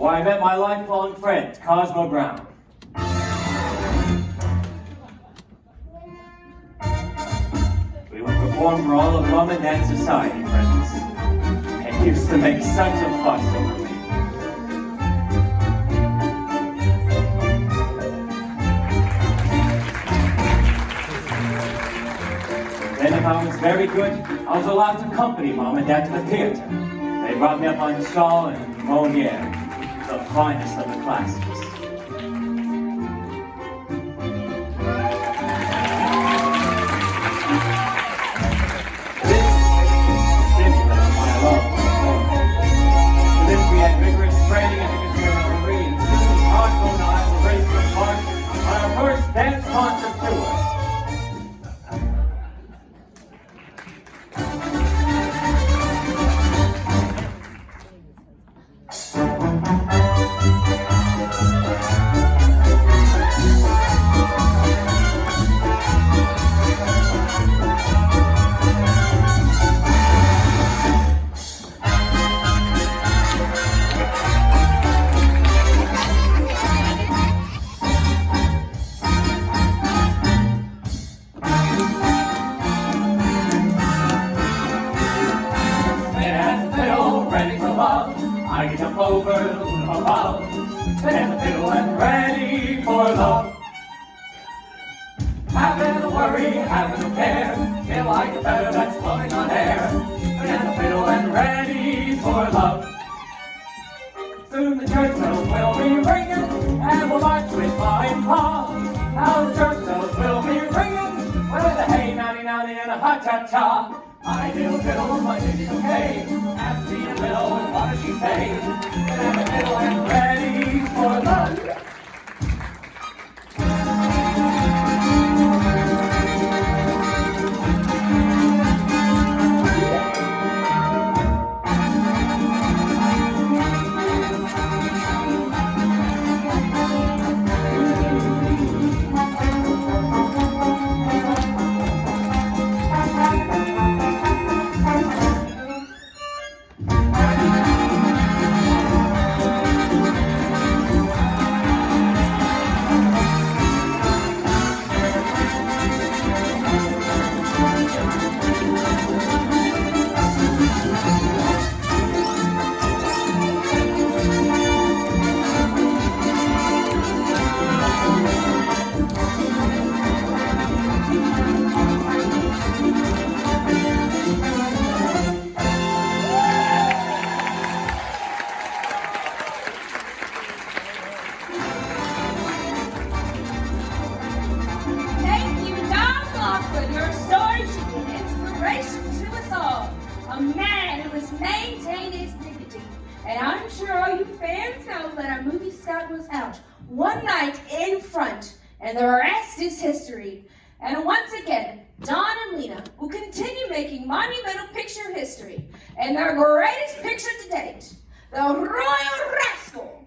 where I met my lifelong friend, Cosmo Brown. We would perform for all of Mom and Dad's society friends, and used to make such a fuss over me. Then if I was very good, I was allowed to accompany Mom and Dad to the theater. They brought me up on Shaw and Moliere, the finest of the classics. This stimulated my love for performing. For this we had vigorous training in the conservative breed. Cosmo and I were raised to embark on our first dance concert tour. I jump over above, and the fiddle and ready for love. Having a worry, having a care, feel like a feather that's floating on air, and the fiddle and ready for love. Soon the church bells will be ringing, and we'll march with Pa and Pa. Now the church bells will be ringing, with a hey, nowdy, nowdy, and a ha-cha-cha. My little fiddle, my lady's okay. Ask me a fiddle, and what does she say? And the fiddle and ready for love. One night in front, and the rest is history. And once again, Don and Lena will continue making monumental picture history and their greatest picture to date, The Royal Rascal.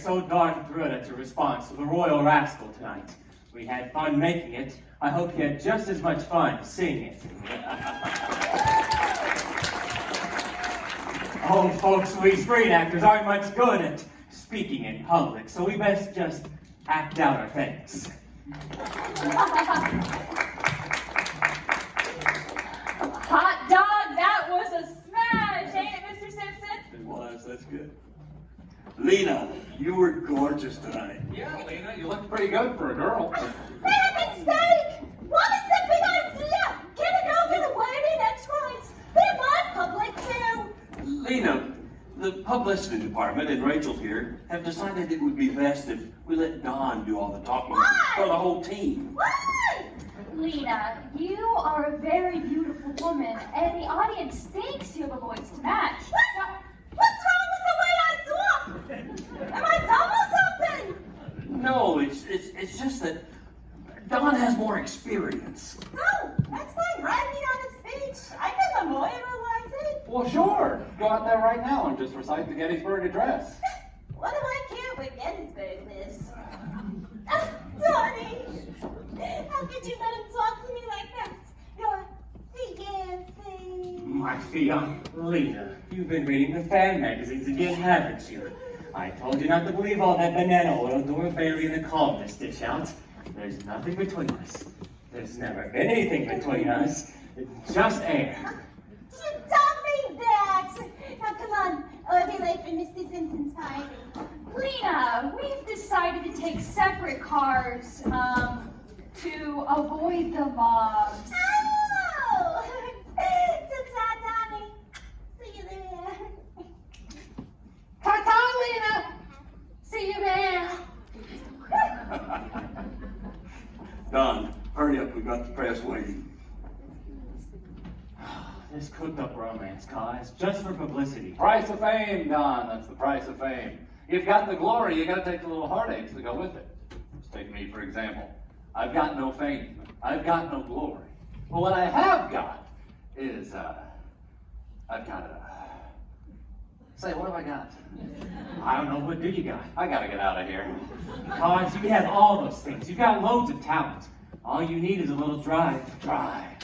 so darn thrilled at your response to the Royal Rascal tonight. We had fun making it. I hope you had just as much fun seeing it. Oh, folks, we screen actors aren't much good at speaking in public, so we best just act out our thanks. Hot dog, that was a smash, ain't it, Mr. Simpson? It was, that's good. Lena, you were gorgeous tonight. Yeah, Lena, you look pretty good for a girl. For heaven's sake! What is the big idea? Can a girl get away with exploits? They're my public too! Lena, the publicity department and Rachel here have decided it would be best if we let Don do all the talking Why? for the whole team. Why? Lena, you are a very beautiful woman, and the audience thinks you have a voice to match. What's wrong with the way I talk? Am I dumb or something? No, it's just that Don has more experience. No, that's fine. Write me on a speech. I can memorialize it. Well, sure. Go out there right now and just recite the Gettysburg Address. What do I care what Gettysburg is? Donnie, how could you let him talk to me like that? You're fiancé. My fiancée, Lena, you've been reading the fan magazines again, haven't you? I told you not to believe all that banana oil Dora Bailey and the columnists dish out. There's nothing between us. There's never been anything between us. It's just air. You taught me that. Now come on, I'll be late for Mr. Simpson's party. Lena, we've decided to take separate cars to avoid the mobs. Oh! Ta-ta, Donnie. See you there. Ta-ta, Lena! See you there. Don, hurry up, we've got the press waiting. This cooked-up romance, cause just for publicity. Price of fame, Don. That's the price of fame. You've got the glory, you gotta take the little heartaches to go with it. Just take me, for example. I've got no fame. I've got no glory. But what I have got is, I've got say, what have I got? I don't know, what do you got? I gotta get out of here. Cause you have all those things. You've got loads of talent. All you need is a little drive. Drive.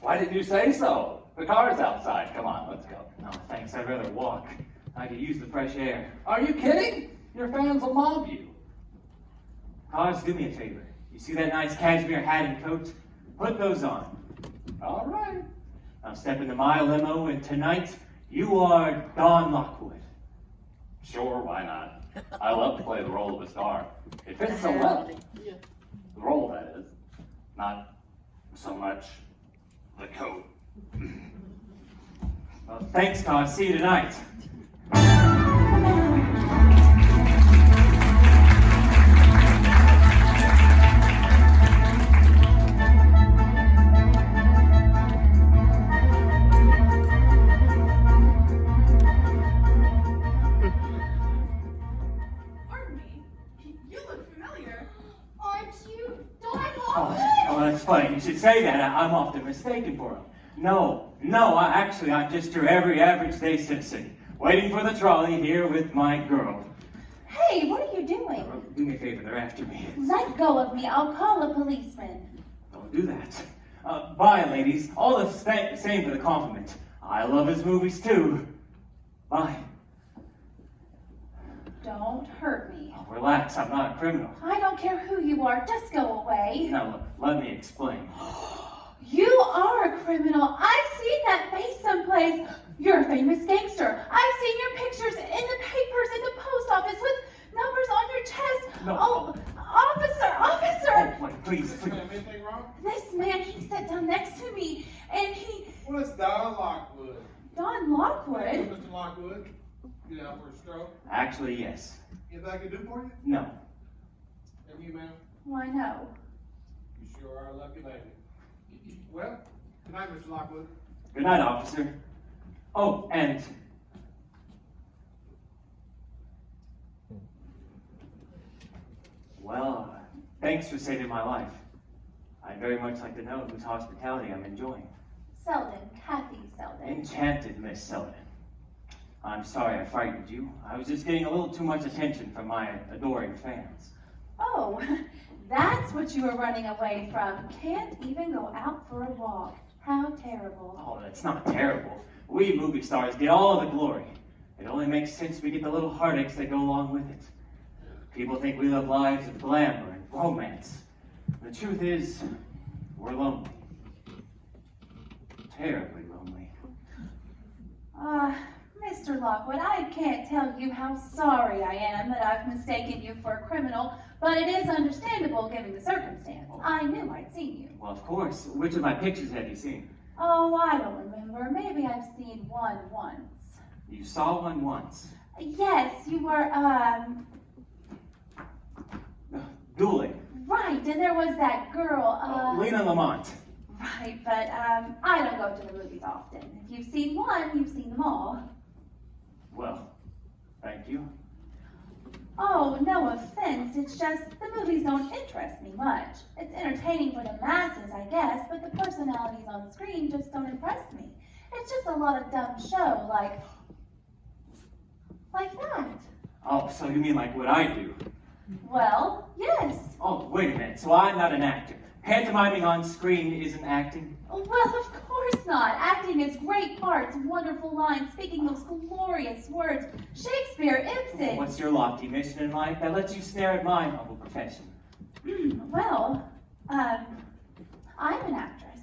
Why didn't you say so? The car's outside. Come on, let's go. No, thanks, I'd rather walk. I could use the fresh air. Are you kidding? Your fans will mob you. Cause, do me a favor. You see that nice cashmere hat and coat? Put those on. All right. Now step into my limo, and tonight, you are Don Lockwood. Sure, why not? I love to play the role of a star. It fits so well. The role, that is. Not so much the coat. Well, thanks, Cause. See you tonight. Pardon me. You look familiar. Aren't you Don Oh, that's funny. You should say that. I'm often mistaken for him. No, I'm just your every average day citizen, waiting for the trolley here with my girl. Hey, what are you doing? Do me a favor, they're after me. Let go of me. I'll call a policeman. Don't do that. Bye, ladies. All the same for the compliment. I love his movies, too. Bye. Don't hurt me. Oh, relax, I'm not a criminal. I don't care who you are. Just go away. Now, look, let me explain. You are a criminal. I've seen that face someplace. You're a famous gangster. I've seen your pictures in the papers, in the post office, with numbers on your chest. No. Oh, officer! Oh, wait, please. Anything wrong? This man, he sat down next to me, and he... Well, it's Don Lockwood. Don Lockwood? Mr. Lockwood, you out for a stroke? Actually, yes. Anything I can do for you? No. And you, ma'am? Why no? You sure are a lucky lady. Well, good night, Mr. Lockwood. Good night, officer. Oh, and... Well, thanks for saving my life. I'd very much like to know whose hospitality I'm enjoying. Selden, Kathy Selden. Enchanted, Miss Selden. I'm sorry I frightened you. I was just getting a little too much attention from my adoring fans. Oh, that's what you were running away from. Can't even go out for a walk. How terrible. Oh, that's not terrible. We movie stars get all the glory. It only makes sense we get the little heartaches that go along with it. People think we live lives of glamour and romance. The truth is, we're lonely. Terribly lonely. Mr. Lockwood, I can't tell you how sorry I am that I've mistaken you for a criminal, but it is understandable given the circumstance. I knew I'd seen you. Well, of course. Which of my pictures have you seen? Oh, I don't remember. Maybe I've seen one once. You saw one once. Yes, you were, Dueling. right, and there was that girl, Lena Lamont. Right, but, I don't go to the movies often. If you've seen one, you've seen them all. Well, thank you. Oh, no offense, it's just the movies don't interest me much. It's entertaining for the masses, I guess, but the personalities on screen just don't impress me. It's just a lot of dumb show, like that. Oh, so you mean like what I do? Well, yes. Oh, wait a minute. So I'm not an actor. Pantomiming on screen isn't acting? Well, of course not. Acting is great parts, wonderful lines, speaking those glorious words. Shakespeare, Ibsen. What's your lofty mission in life that lets you stare at my humble profession? Well, I'm an actress.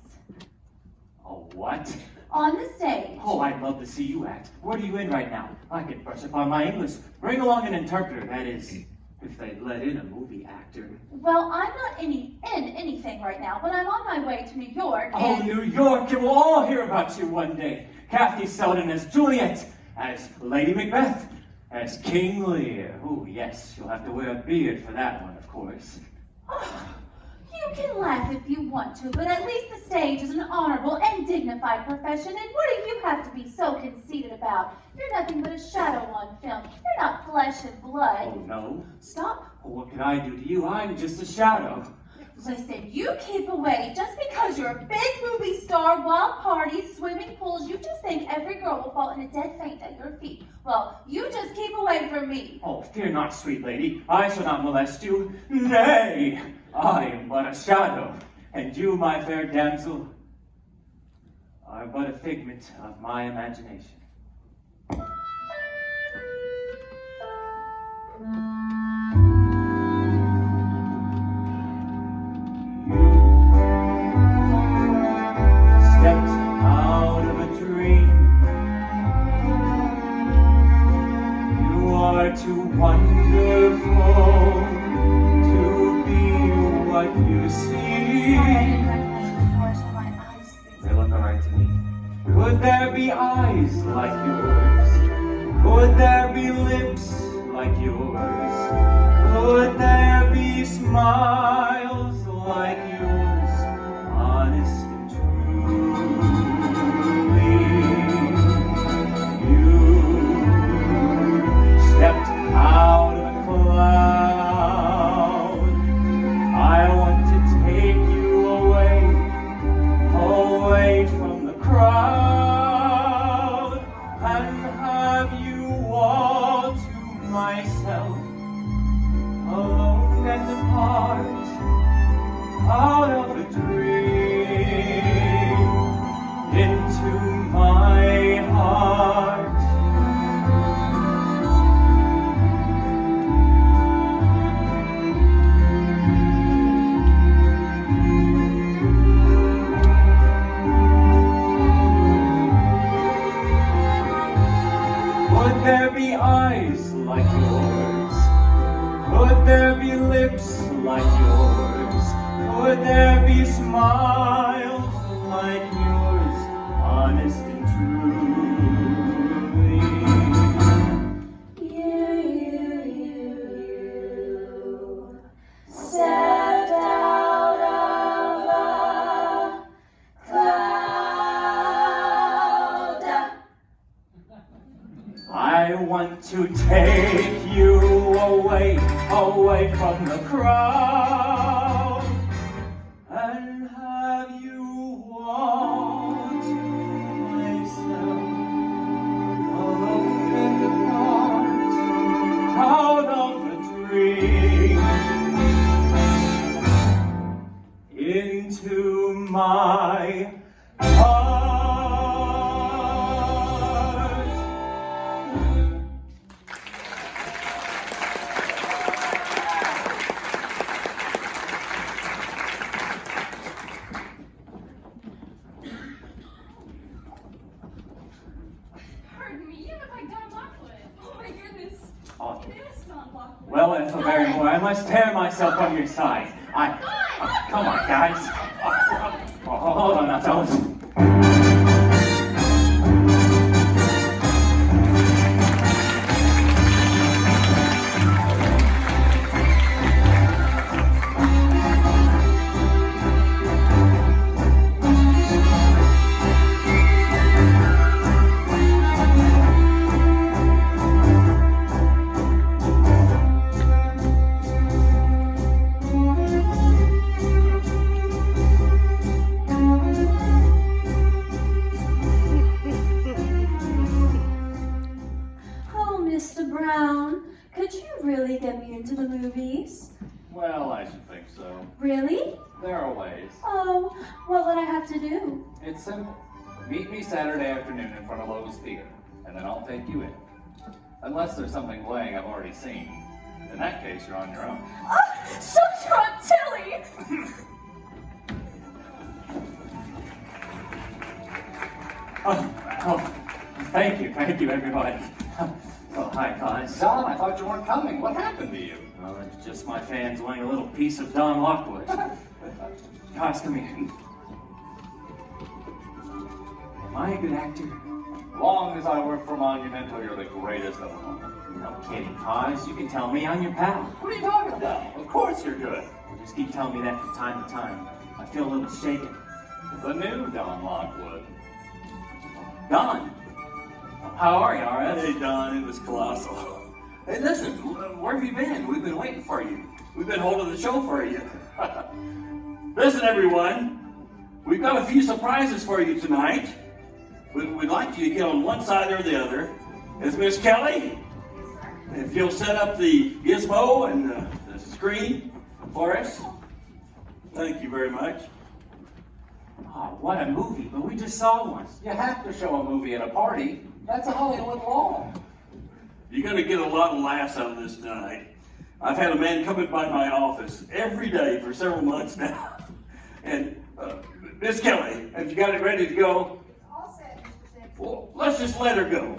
Oh, what? On the stage. Oh, I'd love to see you act. What are you in right now? I could brush up on my English. Bring along an interpreter, that is, if they let in a movie actor. Well, I'm not in anything right now, but I'm on my way to New York, Oh, and... New York! We'll all hear about you one day. Kathy Selden as Juliet, as Lady Macbeth, as King Lear. Oh, yes, you'll have to wear a beard for that one, of course. Oh, you can laugh if you want to, but at least the stage is an honorable and dignified profession, and what do you have to be so conceited about? You're nothing but a shadow on film. You're not flesh and blood. Oh, no? Stop. Well, what can I do to you? I'm just a shadow. Listen, you keep away. Just because you're a big movie star, wild parties, swimming pools, you just think every girl will fall in a dead faint at your feet. Well, you just keep away from me. Oh, fear not, sweet lady. I shall not molest you. Nay, I am but a shadow, and you, my fair damsel, are but a figment of my imagination. Stepped out of a dream. You are too wonderful to be what you see. They look alright to me. Could there be eyes like yours? Could there be lips like yours? Could there be smiles like yours? Honest and truly, you stepped out of a cloud. I want to take you away, away from the crowd, and have you all to myself, alone and apart, out of a dream, into my heart. Could there be eyes like yours? Could there be lips like yours? Could there be smiles like yours? Honest and truly. You stepped out of a cloud. I want to take you away, away from the crowd, and have you all to myself, alone must tear myself from your side. Come on, guys. Hold on, now, don't. Oh, Mr. Brown, could you really get me into the movies? Well, I should think so. Really? There are ways. Oh, what would I have to do? It's simple. Meet me Saturday afternoon in front of Lowe's Theater, and then I'll take you in. Unless there's something playing I've already seen. In that case, you're on your own. Oh, so you're on Tilly! Oh, thank you, everybody. Oh, hi, guys. Don, I thought you weren't coming. What happened to you? Well, it's just my fans wanting a little piece of Don Lockwood. Guys, come here. Am I a good actor? Long as I work for Monumental, you're the greatest of them all. No kidding, Cos. You can tell me I'm your pal. What are you talking about? Of course you're good. You just keep telling me that from time to time. I feel a little shaken. The new Don Lockwood. Don, how are you, RS? Hey, Don, it was colossal. Hey, listen, where have you been? We've been waiting for you. We've been holding the show for you. Listen, everyone, we've got a few surprises for you tonight. We'd like you to get on one side or the other. Is Miss Kelly? If you'll set up the gizmo and the screen for us. Thank you very much. Oh, what a movie, but we just saw one. You have to show a movie at a party. That's a Hollywood law. You're going to get a lot of laughs out of this tonight. I've had a man coming by my office every day for several months now. And, Miss Kelly, have you got it ready to go? All set, Mr. Simpson. Well, let's just let her go.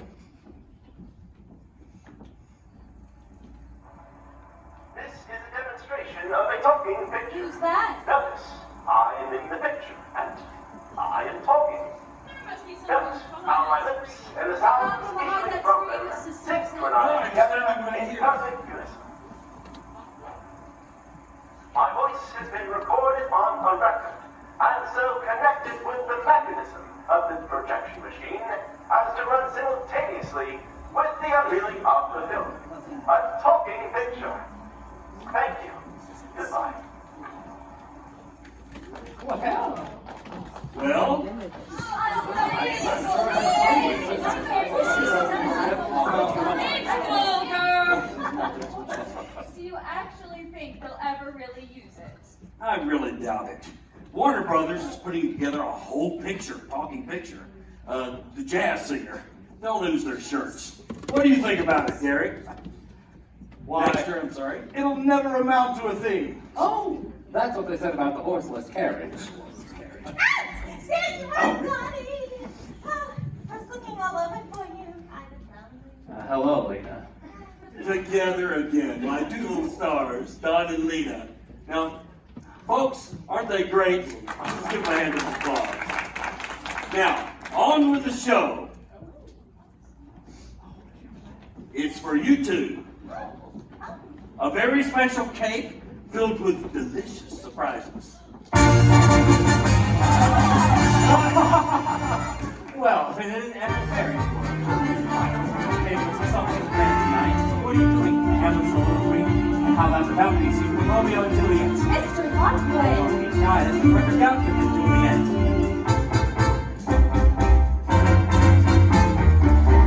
This is a demonstration of a talking picture. Who's that? Notice, I am in the picture, and I am talking. Notice how my lips and the sounds issuing from them synchronize together in perfect unison. My voice has been recorded on a record, and so connected with the mechanism of the projection machine as to run simultaneously with the unveiling of the film. A talking picture. Thank you. Goodbye. Well, Do you actually think they'll ever really use it? I really doubt it. Warner Brothers is putting together a whole picture, talking picture. The jazz singer. They'll lose their shirts. What do you think about it, Derek? Why? Dexter, I'm sorry. It'll never amount to a thing. Oh, that's what they said about the horseless carriage. There's my Donnie! Oh, I was looking all over for you. I was lonely. Hello, Lena. Together again, my two little stars, Don and Lena. Now, folks, aren't they great? Let's give them a hand of applause. Now, on with the show. It's for you two. A very special cake filled with delicious surprises. Well, if it isn't Ethel Perry. Okay, this is something grand tonight. What are you doing? Hamlet's a little ring. And how about the balcony scene with Romeo and Juliet? Mr. Lockwood! Don't be shy, that's the perfect outfit for Juliet.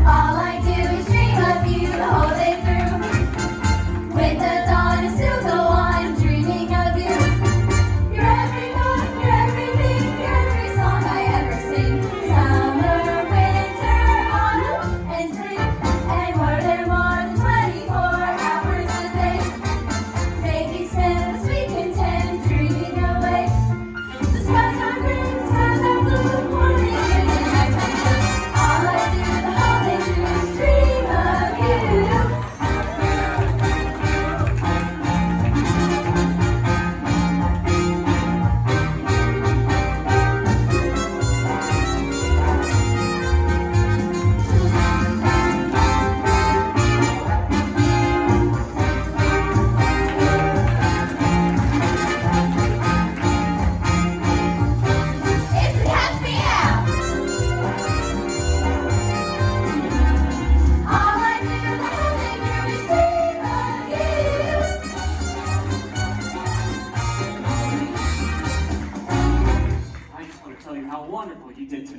All I do is dream of you the whole day through. With the dawn and still go on dreaming of you. You're every note, you're everything, you're every song I ever sing. Summer, winter, autumn, and spring. And were there more than 24 hours a day? Make me spend this week content dreaming away. The skies are green, the stars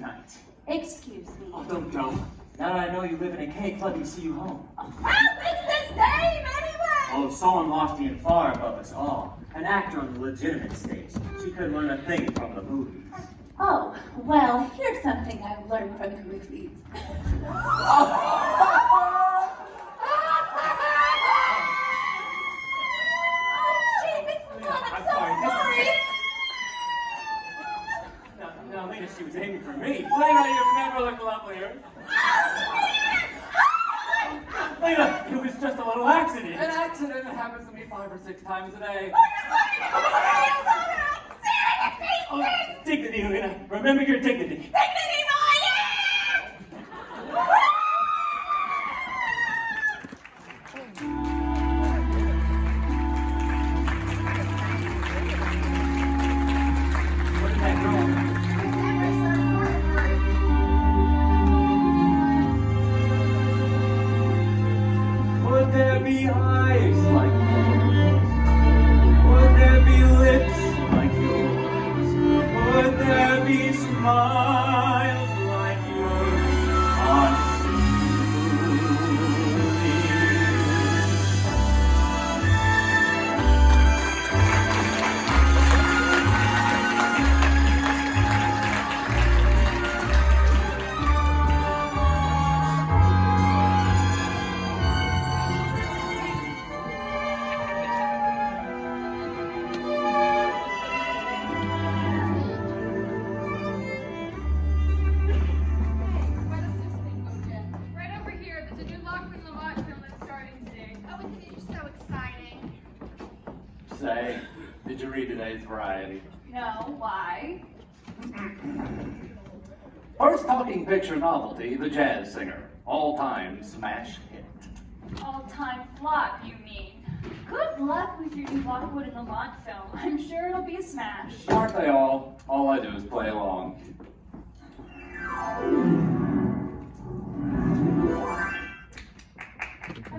tonight. Excuse me. Oh, don't go. Now that I know you live in a cake, let me see you home. Help! It's this dame, anyway! Oh, someone lofty and far above us all. An actor on the legitimate stage. She couldn't learn a thing from the movies. Oh, well, here's something I've learned from the movies. No, Lena, she was aiming for me. Lena, you've never looked lovelier. Lena, it was just a little accident. An accident that happens to me 5 or 6 times a day. Oh, dignity, Lena. Remember your dignity. What did that girl? Would there be eyes like yours? Would there be lips like yours? Would there be smiles like yours on Right over here, there's a new Lockwood Lamont film that's starting today. Oh, isn't it so exciting? Say, did you read today's Variety? No, why? First talking picture novelty, The Jazz Singer. All-time smash hit. All-time flop, you mean? Good luck with your new Lockwood and Lamont film. I'm sure it'll be a smash. Aren't they all? All I do is play along.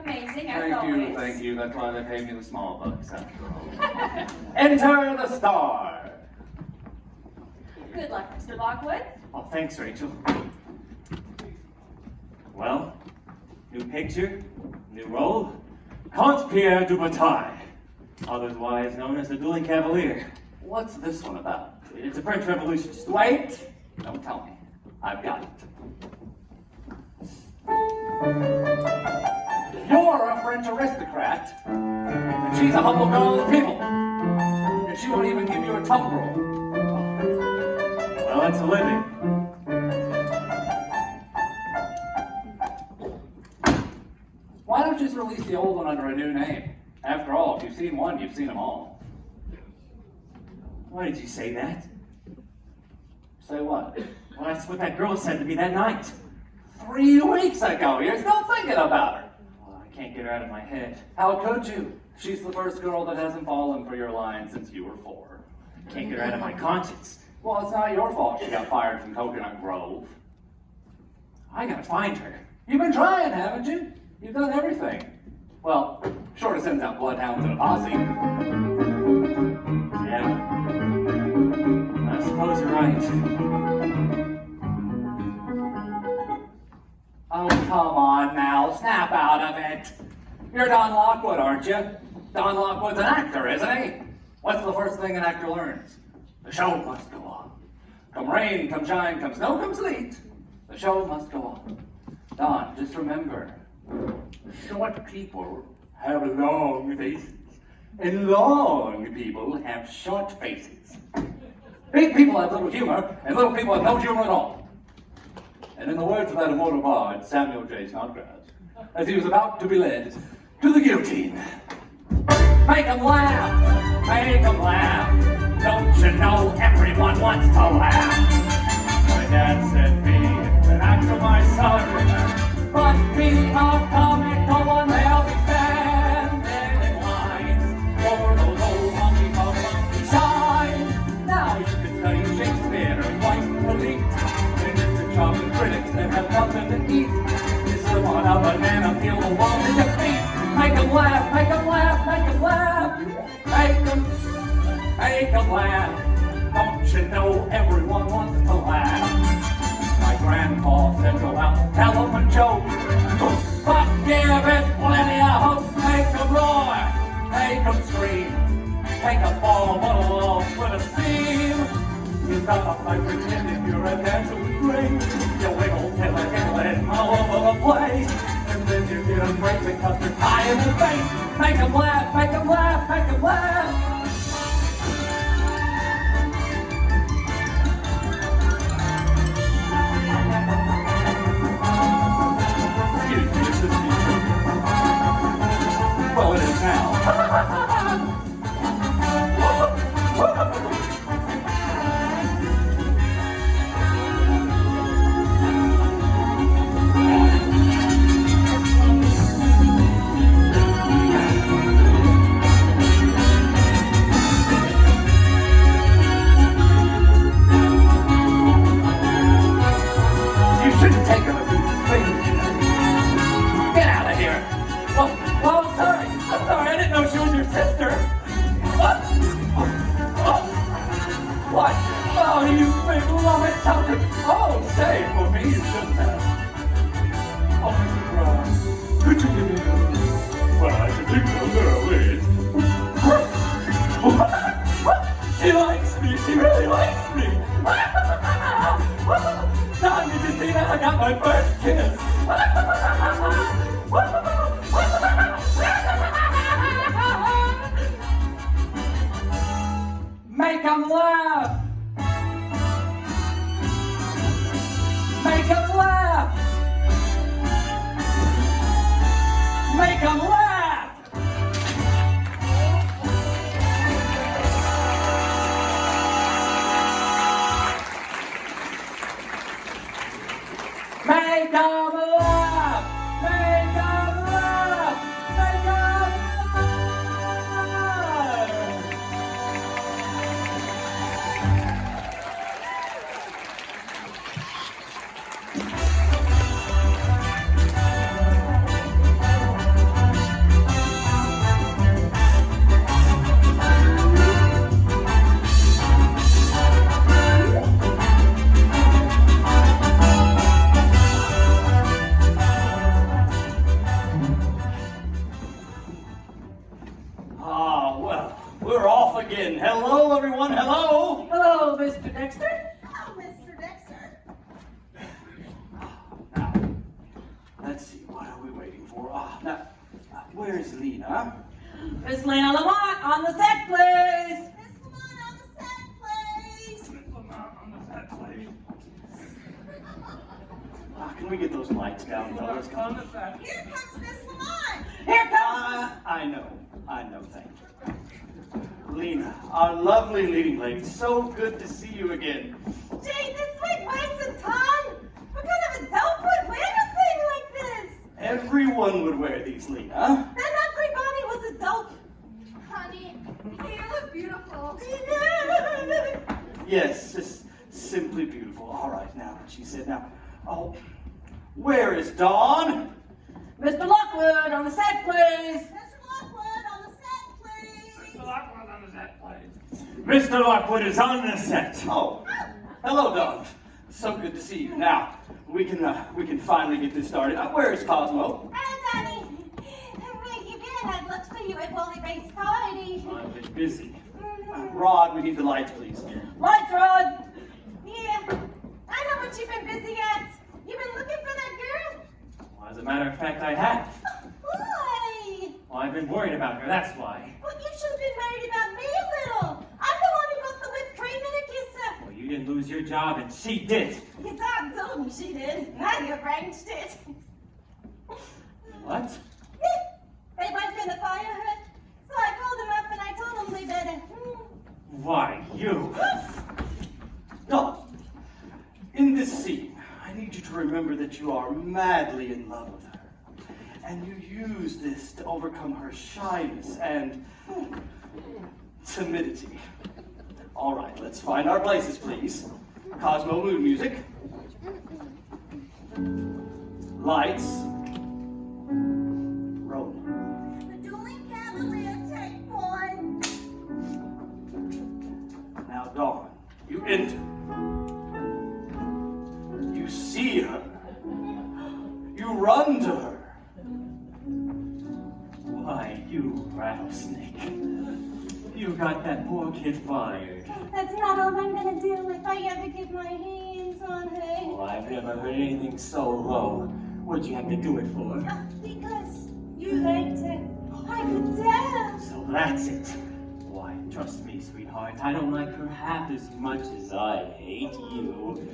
Amazing, as always. Thank you. That's why they pay me the small bucks after all. Enter the star. Good luck, Mr. Lockwood. Oh, thanks, Rachel. Well, new picture, new role. Count Pierre de Bataille, otherwise known as the Dueling Cavalier. What's this one about? It's a French Revolution. Wait! Don't tell me. I've got it. You're a French aristocrat, and she's a humble girl of the people. And she won't even give you a tumbrel. Well, that's a living. Why don't you just release the old one under a new name? After all, if you've seen one, you've seen them all. Why did you say that? Say what? Well, that's what that girl said to me that night. 3 weeks ago, you're still thinking about her. Well, I can't get her out of my head. How could you? She's the first girl that hasn't fallen for your line since you were 4. Can't get her out of my conscience. Well, it's not your fault she got fired from Coconut Grove. I gotta find her. You've been trying, haven't you? You've done everything. Well, short of sending out bloodhounds and a posse. Yeah. I suppose you're right. Oh, come on now. Snap out of it. You're Don Lockwood, aren't you? Don Lockwood's an actor, isn't he? What's the first thing an actor learns? The show must go on. Come rain, come shine, come snow, come sleet. The show must go on. Don, just remember, short people have long faces, and long people have short faces. Big people have little humor, and little people have no humor at all. And in the words of that immortal bard, Samuel J. Snodgrass, as he was about to be led to the guillotine, make 'em laugh, make 'em laugh. Don't you know everyone wants to laugh? My dad said be an actor, my son, but be a comic, no one else standing in line for those old monkey shines. Now you can study Shakespeare and write the lead. And it's the chocolate critics that have nothing to eat. It's the one a banana peel the world in defeat. Make 'em laugh, make 'em laugh, make 'em laugh. Make 'em laugh. Don't you know everyone wants to laugh? grandpa said go out, tell them a joke. But give it plenty of hope, make them roar, make them scream. Take a ball, muddle off with a seam. You've got to fight pretend if you're a dancer with grace. You wiggle till a giggle and all over the place. And then you get a break because they're high in the face. Make them laugh, make them laugh, make them laugh. Well, it is now. You shouldn't take her to be crazy. Get out of here. Oh, I'm sorry. I'm sorry. I didn't know she was your sister. What? What? Oh, you big lummox. How could... Oh, say, for me, you shouldn't have. Oh, Mr. Brown, could you give me a... Well, I should think so, girl, is. She likes me. She really likes me. Don, did you see that? I got my first kiss. Make them laugh. Make them laugh. Make them laugh. Make them laugh. Make them laugh. Make them laugh. Again. Hello, everyone. Hello. Hello, Mr. Dexter. Oh, Mr. Dexter. Now, let's see. What are we waiting for? Now, where's Lena? Miss Lena Lamont on the set, please. Miss Lamont on the set, please. Can we get those lights down, fellas? Here comes Miss Lamont. Here comes. I know. Thank you. Lena, our lovely leading lady, so good to see you again. Gee, this might waste some time. What kind of adult would wear a thing like this? Everyone would wear these, Lena. Then everybody was adult. Honey, you look beautiful. Yes, just simply beautiful. All right, now, she said, now, where is Dawn? Mr. Lockwood on the set, please. Mr. Lockwood on the set, please. Mr. Lockwood on the set, please. Mr. Lockwood is on the set. Oh, hello, Dawn. So good to see you. Now, we can finally get this started. Where is Cosmo? Danny, where you been? I've looked for you at Wally Ray's party. I've been busy. Rod, we need the lights, please. Lights, Rod. Yeah, I know what you've been busy at. You've been looking for that girl? Well, as a matter of fact, I have. Why? Well, I've been worried about her, that's why. Well, you should have been worried about me a little. I'm the one who got the whipped cream in a kisser. Well, you didn't lose your job, and she did. Your dad told me she did. I arranged it. What? They weren't gonna fire her, so I called them up and I told them they better. Why, you? No. In this scene, I need you to remember that you are madly in love with her. And you use this to overcome her shyness and timidity. All right, let's find our places, please. Cosmo mood music. Lights. Roll. The dueling cavalier, take one. Now, Dawn, you enter. You see got that poor kid fired. That's not all I'm gonna do if I ever get my hands on her. Oh, I've never heard anything so low. What'd you have to do it for? Because you liked her. I could tell. So that's it. Why, trust me, sweetheart, I don't like her half as much as I hate you.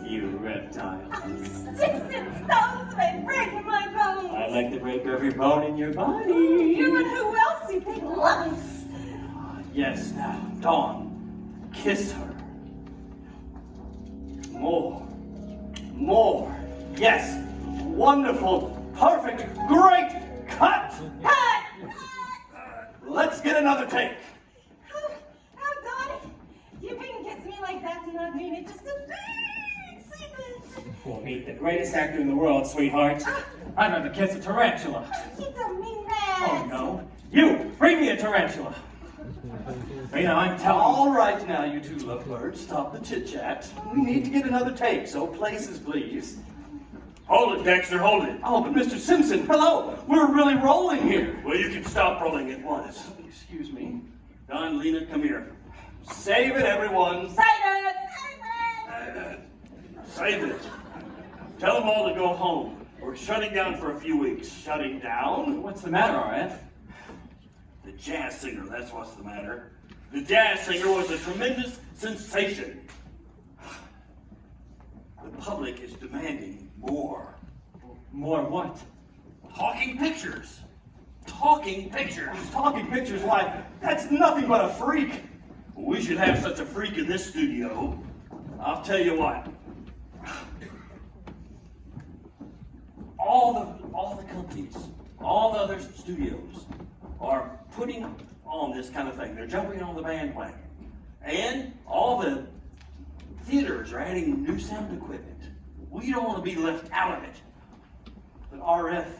You reptile. Sticks and stones may break my bones. I'd like to break every bone in your body. You and who else you think loves? Yes, now, Dawn, kiss her. More. More. Yes. Wonderful. Perfect. Great. Cut. Cut! Let's get another take. Oh, Donnie, you can kiss me like that and not mean it. Just a big secret. We'll meet the greatest actor in the world, sweetheart. I'd rather kiss a tarantula. You don't mean that. Oh, no. You, bring me a tarantula. Rena, I'm telling you. All right, now, you two lovebirds, stop the chit-chat. We need to get another take, so places, please. Hold it, Dexter, hold it. Oh, but Mr. Simpson, hello. We're really rolling here. Well, you can stop rolling at once. Excuse me. Don, Lena, come here. Save it, everyone. Save it! Save it. Tell them all to go home. We're shutting down for a few weeks. Shutting down? What's the matter, RF? The jazz singer, that's what's the matter. The jazz singer was a tremendous sensation. The public is demanding more. More what? Talking pictures. Talking pictures. Talking pictures, why, that's nothing but a freak. We should have such a freak in this studio. I'll tell you what. All the companies, all the other studios are putting on this kind of thing. They're jumping on the bandwagon. And all the theaters are adding new sound equipment. We don't want to be left out of it. But RF,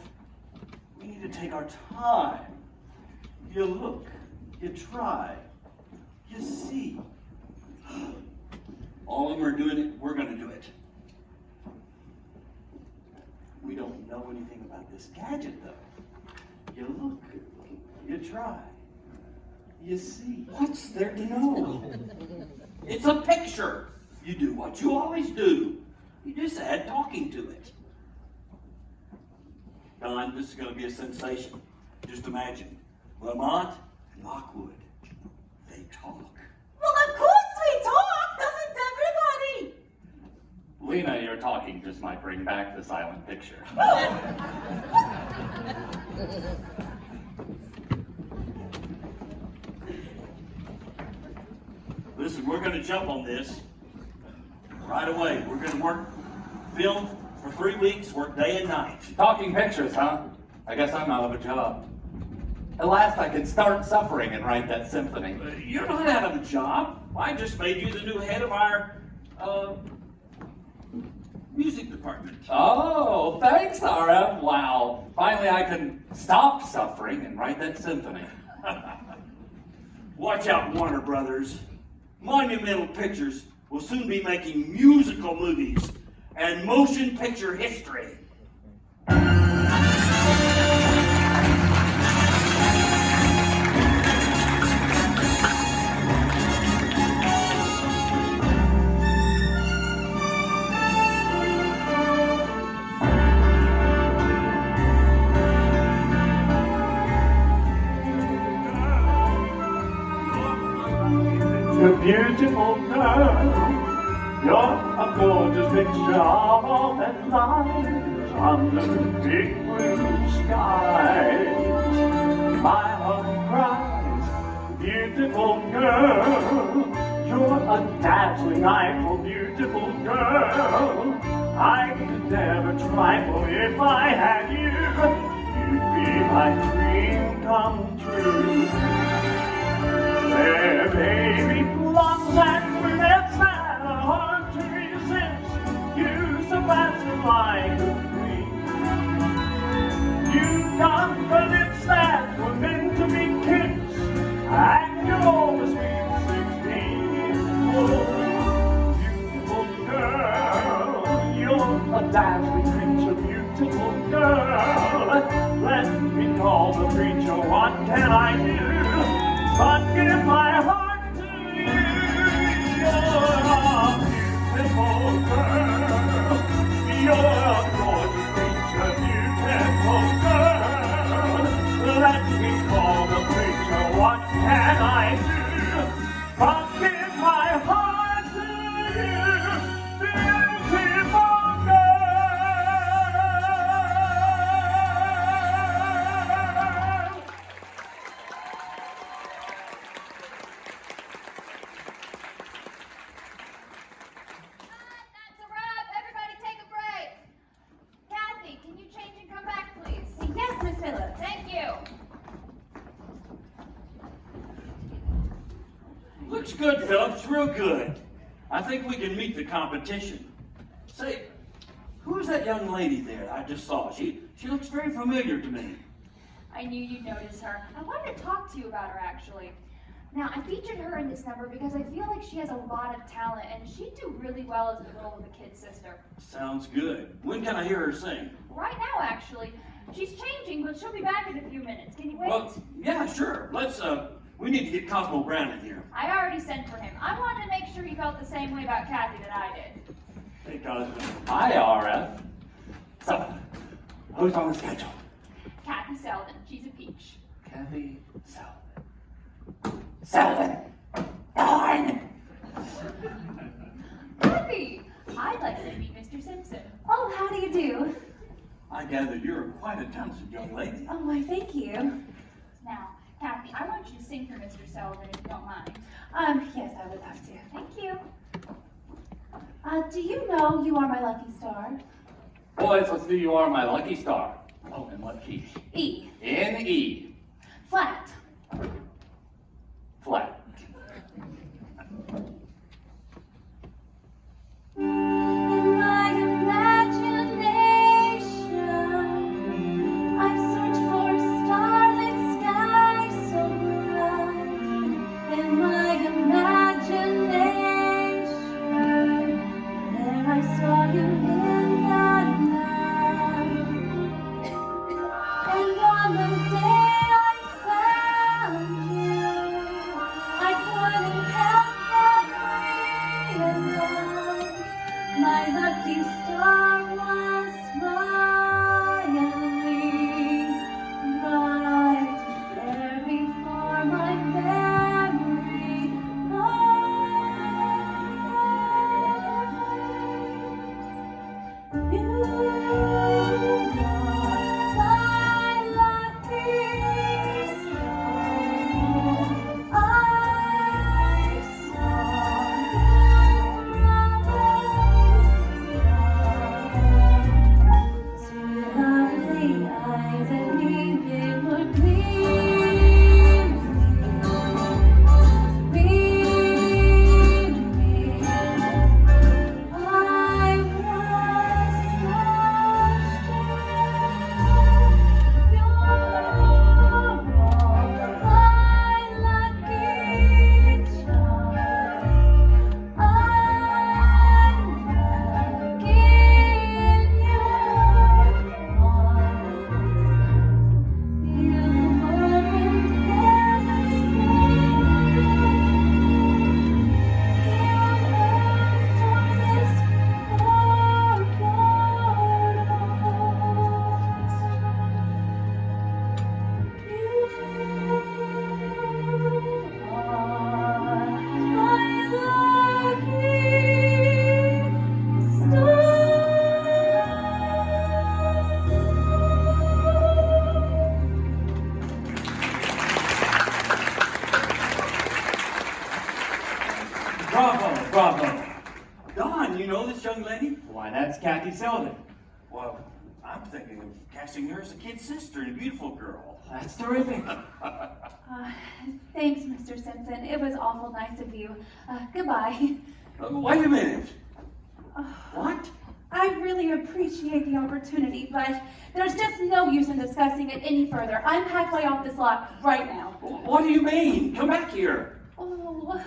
we need to take our time. You look, you try, you see. All of them are doing it, we're going to do it. We don't know anything about this gadget, though. You look, you try, you see. What's there to know? It's a picture. You do what you always do. You just add talking to it. Don, this is going to be a sensation. Just imagine, Lamont and Lockwood, they talk. Well, of course we talk, doesn't everybody? Lena, your talking just might bring back the silent picture. Listen, we're going to jump on this right away. We're going to film for 3 weeks, work day and night. Talking pictures, huh? I guess I'm out of a job. At last I can start suffering and write that symphony. You're not out of a job. I just made you the new head of our music department. Oh, thanks, RF. Wow. Finally I can stop suffering and write that symphony. Watch out, Warner Brothers. Monumental Pictures will soon be making musical movies and motion picture history. A beautiful girl, you're a gorgeous picture of all that lies under the big blue skies. My heart cries, beautiful girl, you're a dazzling, eyeful, beautiful girl. I could never trifle if I had you. You'd be my dream come true. There may be flaws and limits that are hard to resist. You so passive like a queen. You've got the lips that were meant to be kissed, and you're always sweet 16. Oh, beautiful girl, you're a dazzling creature, beautiful girl. Let me call the preacher, what can I do? But if I Looks good, Phillips, real good. I think we can meet the competition. Say, who's that young lady there I just saw? She looks very familiar to me. I knew you'd notice her. I wanted to talk to you about her, actually. Now, I featured her in this number because I feel like she has a lot of talent, and she'd do really well as the role of the kid sister. Sounds good. When can I hear her sing? Right now, actually. She's changing, but she'll be back in a few minutes. Can you wait? Well, yeah, sure. We need to get Cosmo Brown in here. I already sent for him. I wanted to make sure he felt the same way about Kathy that I did. Hey, Cosmo. Hi, RF. So, who's on the schedule? Kathy Selden. She's a peach. Kathy Selden. Selden! Darn! Kathy! I'd like to meet Mr. Simpson. Oh, how do you do? I gather you're quite a talented young lady. Oh, why, thank you. Now, Kathy, I want you to sing for Mr. Selden if you don't mind. Yes, I would love to. Thank you. Do you know You Are My Lucky Star? Boys, let's do You Are My Lucky Star. Oh, in what key? E. In E. Flat. Flat. In my imagination, I've searched for a starlit sky so bright. In my imagination, there I saw you in the night. And on the day I found you, I couldn't help but realize my lucky star was smiling right there before my very eyes. You are my lucky star. I saw you two lovely eyes and me they would gleam, gleam, gleam. I was so sure you're all my lucky charms. I'm lucky in your arms. You opened heaven's Bravo, bravo. Don, you know this young lady? Why, that's Kathy Selden. Well, I'm thinking of casting her as a kid sister and a beautiful girl. That's terrific. Thanks, Mr. Simpson. It was awful nice of you. Goodbye. Wait a minute. What? I really appreciate the opportunity, but there's just no use in discussing it any further. I'm halfway off this lot right now. What do you mean? Come back here. Oh,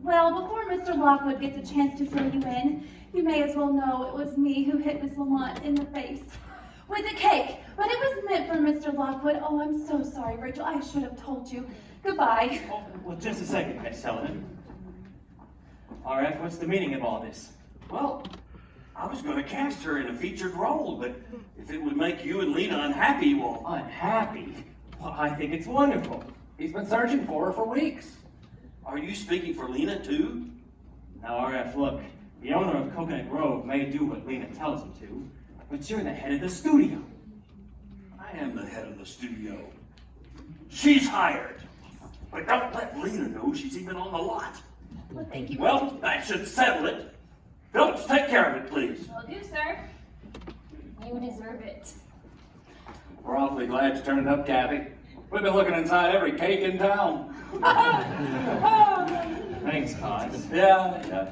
well, before Mr. Lockwood gets a chance to fill you in, you may as well know it was me who hit Miss Lamont in the face with a cake. But it was meant for Mr. Lockwood. Oh, I'm so sorry, Rachel. I should have told you. Goodbye. Oh, well, just a second, Miss Selden. RF, what's the meaning of all this? Well, I was going to cast her in a featured role, but if it would make you and Lena unhappy, well... Unhappy? Well, I think it's wonderful. He's been searching for her for weeks. Are you speaking for Lena, too? Now, RF, look. The owner of Coconut Grove may do what Lena tells him to, but you're the head of the studio. I am the head of the studio. She's hired. But don't let Lena know she's even on the lot. Well, thank you. Well, that should settle it. Phillips, take care of it, please. Will do, sir. You deserve it. We're awfully glad you turned up, Kathy. We've been looking inside every cake in town. Now, James cause. Yeah.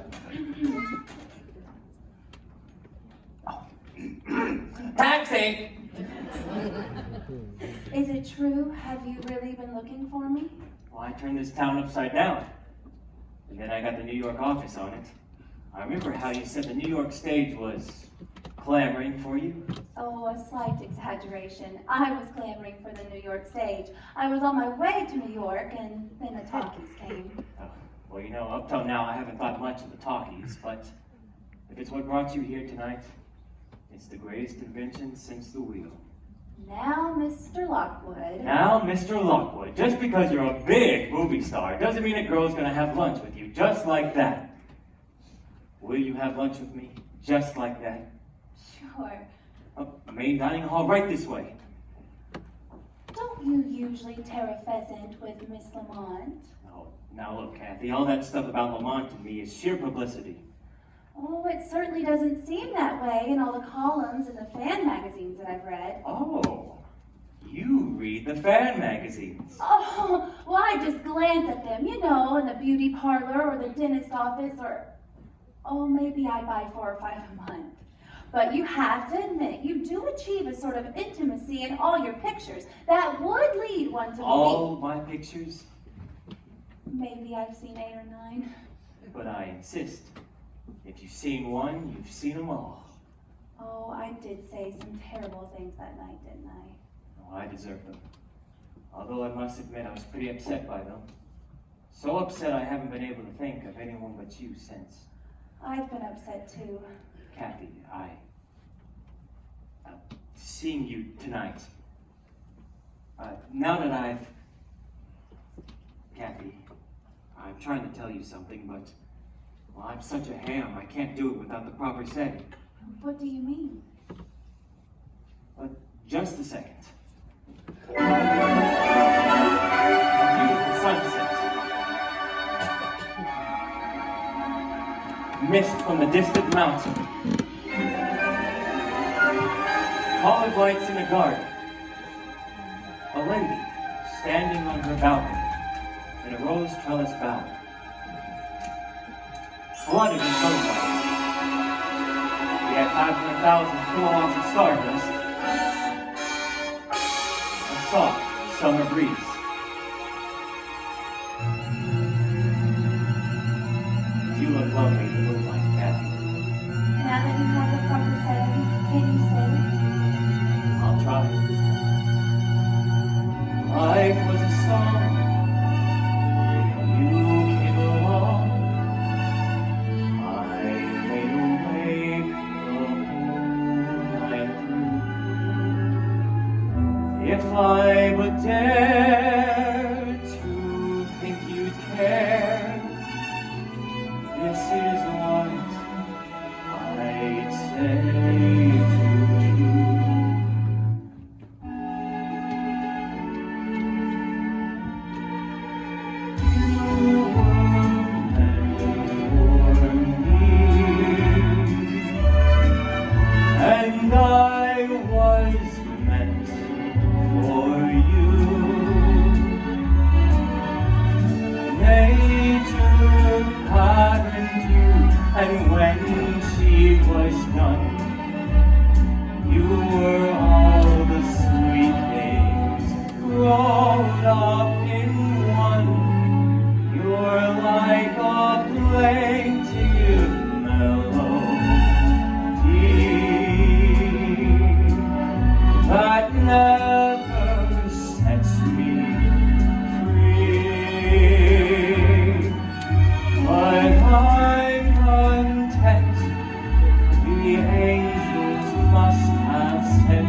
Taxi! Is it true? Have you really been looking for me? Well, I turned this town upside down. And then I got the New York office on it. I remember how you said the New York stage was clamoring for you. Oh, a slight exaggeration. I was clamoring for the New York stage. I was on my way to New York, and then the talkies came. Oh, well, you know, up till now I haven't thought much of the talkies, but if it's what brought you here tonight, it's the greatest invention since the wheel. Now, Mr. Lockwood. Now, Mr. Lockwood, just because you're a big movie star doesn't mean a girl's gonna have lunch with you just like that. Will you have lunch with me just like that? Sure. Oh, main dining hall right this way. Don't you usually tear a pheasant with Miss Lamont? Oh, now look, Kathy, all that stuff about Lamont to me is sheer publicity. Oh, it certainly doesn't seem that way in all the columns and the fan magazines that I've read. Oh, you read the fan magazines. Oh, well, I just glance at them, you know, in the beauty parlor or the dentist office, or, oh, maybe I buy 4 or 5 a month. But you have to admit, you do achieve a sort of intimacy in all your pictures that would lead one to believe. All my pictures? Maybe I've seen 8 or 9. But I insist. If you've seen one, you've seen them all. Oh, I did say some terrible things that night, didn't I? Oh, I deserve them. Although I must admit I was pretty upset by them. So upset I haven't been able to think of anyone but you since. I've been upset too. Kathy, seeing you tonight. Now that Kathy, I'm trying to tell you something, but, well, I'm such a ham, I can't do it without the proper setting. What do you mean? Just a second. A beautiful sunset. Mist from the distant mountain. Colored lights in a garden. A lady standing on her balcony in a rose trellis bower. Flooded in sunlight. We had 500,000 kilowatts of stardust. A soft summer breeze. You look lovely in the moonlight, Kathy. Now that you have the proper setting, can you sing? I'll try. Life was a song. You came along. I lay awake the whole night through. If I would dare to think you'd care, this is what I'd say to you. You were meant for me, and I was meant for you. Nature patterned you, and when she was done, you were all the sweet things rolled up in one. You're like a plaintive melody that never sets me free. But I'm content. The angels must have said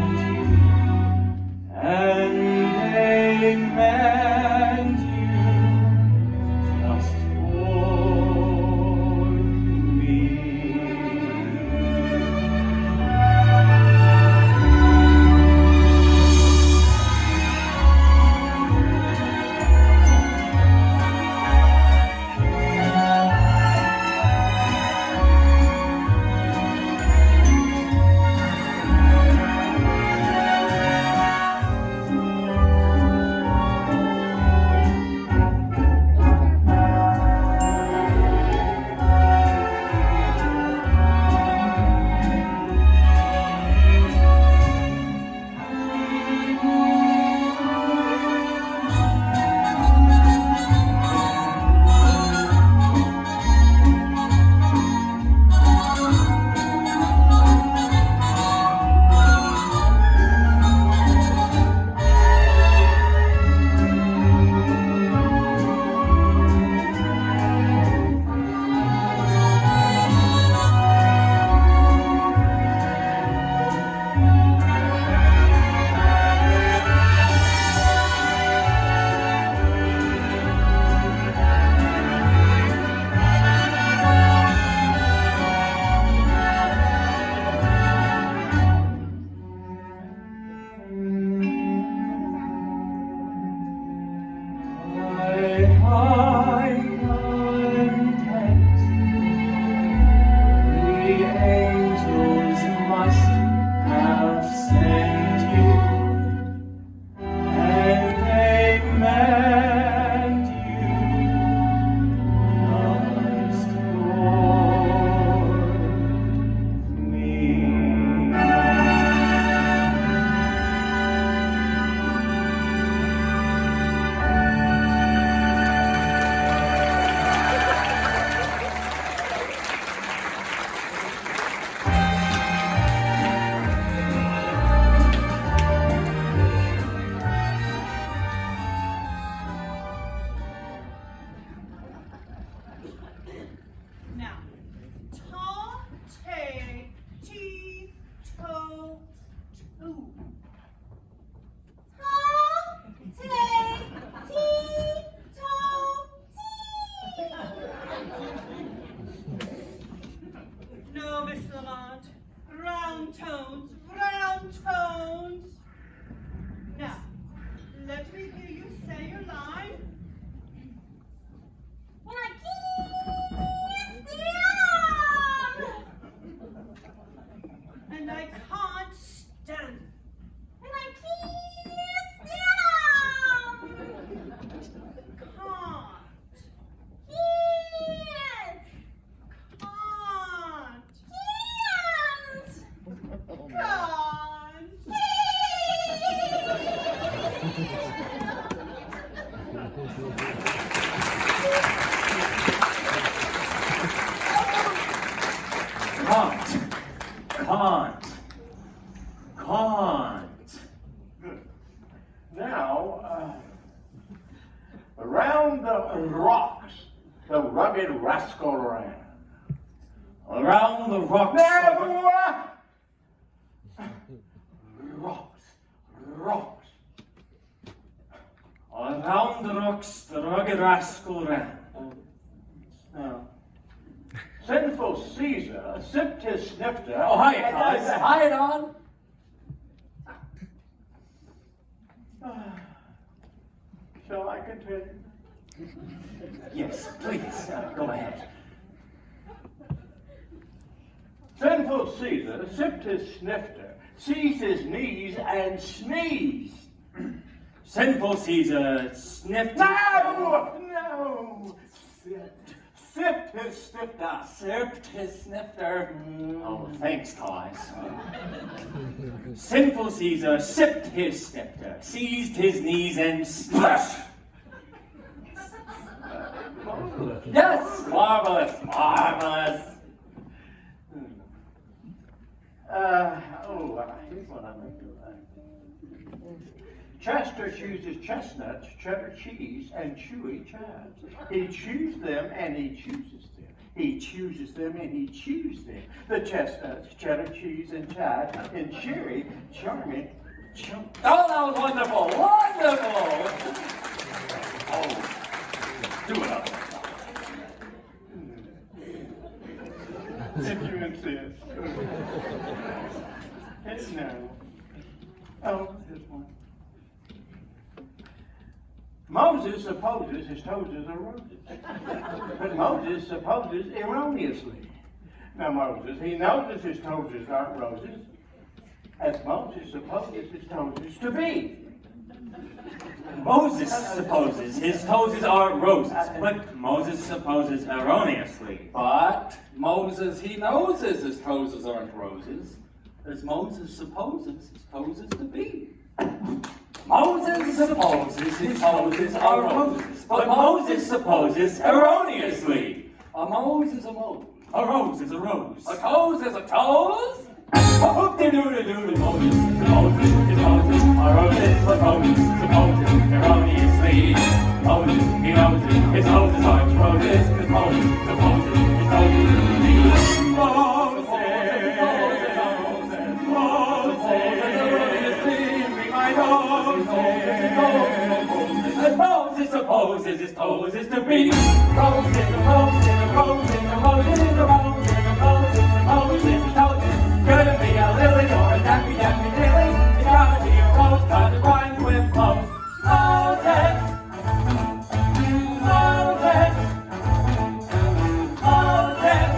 No, Miss Lamont. Round tones, round tones. Now, let me hear you say your line. And I can't stand 'em. And I can't stand. And I can't stand 'em. Can't. Can't. Can't. Can't. Can't. Good. Now, around the rocks, the rugged rascal ran. Around the rocks. Rocks. Around the rocks, the rugged rascal ran. Now, sinful Caesar sipped his snifter. Oh, hiya, guys. Hi, Don. Shall I continue? Yes, please, go ahead. Sinful Caesar sipped his snifter, seized his knees, and sneezed. Sinful Caesar sniffed. No! Sipped his snifter. Sipped his snifter. Oh, thanks, guys. Sinful Caesar sipped his snifter, seized his knees, and splash. Yes, marvelous, marvelous. Here's what I'm going to do. Chester chooses chestnuts, cheddar cheese, and chewy chives. He chews them and he chooses them. He chooses them and he chews them. The chestnuts, cheddar cheese, and chives, and cherry, charming, chunk. Oh, that was wonderful. Wonderful. Oh, do it up. If you insist. It's no. Oh, here's one. Moses supposes his toes are roses. But Moses supposes erroneously. Now Moses, he knows that his toes aren't roses, as Moses supposes his toes to be. Moses supposes his toes are roses, but Moses supposes erroneously. But Moses, he knows his toes aren't roses, as Moses supposes his toes to be. Moses supposes his toes are roses, but Moses supposes erroneously. A Mose is a Mose. A rose is a rose. A toes is a toes. Hoop-de-doo-de-doo, Moses is Moses, his Moses are roses, but Moses supposes erroneously. Moses, he knows it, his Moses aren't roses, because Moses supposes his Moses to be. Moses, be my Moses, and Moses supposes his toes is to be. Roses, a roses, a roses, a roses, a roses, a roses, a roses, a roses. Could it be a lily or a daffy daffy lily? It's gotta be a rose 'cause it rhymes with Moses. Moses, Moses, Moses.